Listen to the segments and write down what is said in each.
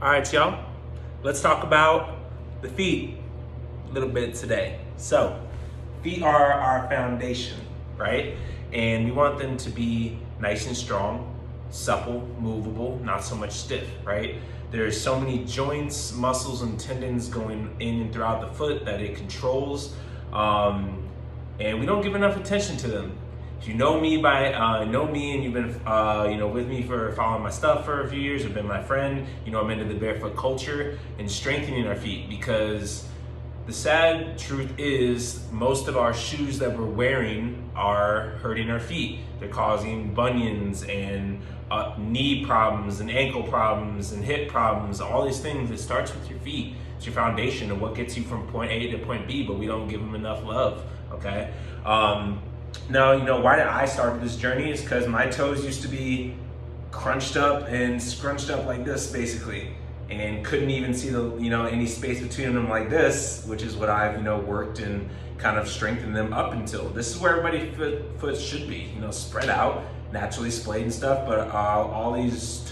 All right, y'all, let's talk about the feet a little bit today. So, feet are our foundation, right? And we want them to be nice and strong, supple, movable, not so much stiff, right? There's so many joints, muscles, and tendons going in and throughout the foot that it controls, and we don't give enough attention to them. If you know me and you've been with me for following my stuff for a few years, or been my friend, I'm into the barefoot culture and strengthening our feet, because the sad truth is most of our shoes that we're wearing are hurting our feet. They're causing bunions and knee problems and ankle problems and hip problems, all these things. It starts with your feet. It's your foundation of what gets you from point A to point B, but we don't give them enough love, okay? Now, why did I start this journey is because my toes used to be crunched up and scrunched up like this, basically, and couldn't even see any space between them like this, which is what I've, worked and kind of strengthened them up until. This is where everybody's foot should be, spread out, naturally splayed and stuff, but all these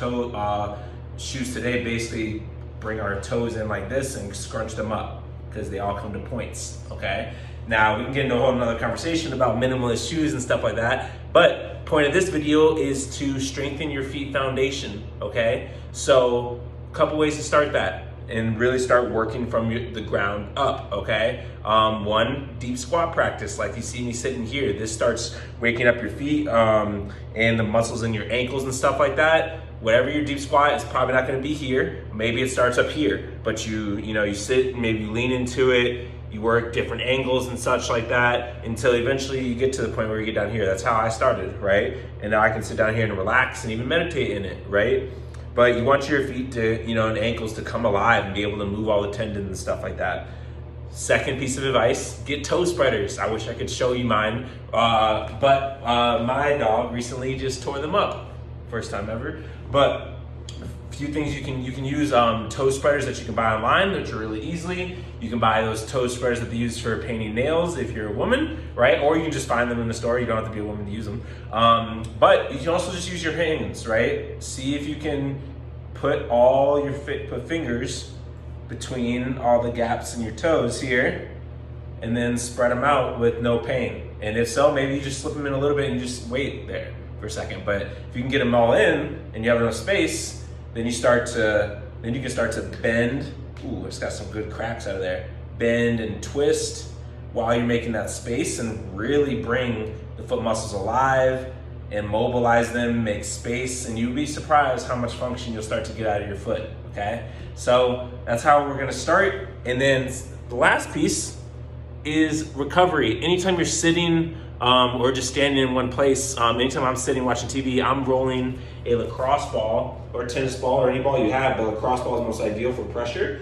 shoes today basically bring our toes in like this and scrunch them up because they all come to points, okay? Now, we can get into a whole nother conversation about minimalist shoes and stuff like that, but point of this video is to strengthen your feet foundation, okay? So, a couple ways to start that and really start working from the ground up, okay? One, deep squat practice, like you see me sitting here. This starts waking up your feet and the muscles in your ankles and stuff like that. Whatever your deep squat, it's probably not gonna be here. Maybe it starts up here, but you sit, maybe you lean into it, you work different angles and such like that until eventually you get to the point where you get down here. That's how I started, right? And now I can sit down here and relax and even meditate in it, right? But you want your feet to, and ankles to come alive and be able to move all the tendons and stuff like that. Second piece of advice, get toe spreaders. I wish I could show you mine, but my dog recently just tore them up. First time ever. But a few things you can use toe spreaders that you can buy online, which are really easily. You can buy those toe spreaders that they use for painting nails if you're a woman, right? Or you can just find them in the store. You don't have to be a woman to use them. But you can also just use your hands, right? See if you can put all your fingers between all the gaps in your toes here, and then spread them out with no pain. And if so, maybe you just slip them in a little bit and just wait there for a second. But if you can get them all in and you have enough space, then you can start to bend. Ooh, it's got some good cracks out of there. Bend and twist while you're making that space and really bring the foot muscles alive and mobilize them, make space, and you'll be surprised how much function you'll start to get out of your foot, okay? So that's how we're gonna start. And then the last piece is recovery. Anytime you're sitting or just standing in one place, anytime I'm sitting watching TV, I'm rolling a lacrosse ball or tennis ball or any ball you have, but lacrosse ball is most ideal for pressure,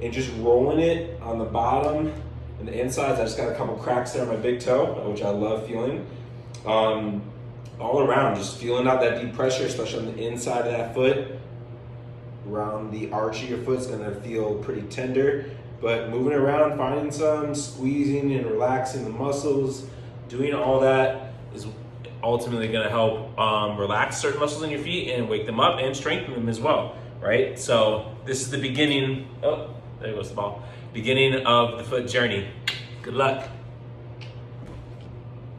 and just rolling it on the bottom and the insides. I just got a couple cracks there on my big toe, which I love feeling. All around, just feeling out that deep pressure, especially on the inside of that foot. Around the arch of your foot's gonna feel pretty tender, but moving around, finding some, squeezing and relaxing the muscles, doing all that is ultimately gonna help relax certain muscles in your feet and wake them up and strengthen them as well, right? So this is the beginning, oh, there goes the ball. Beginning of the foot journey. Good luck.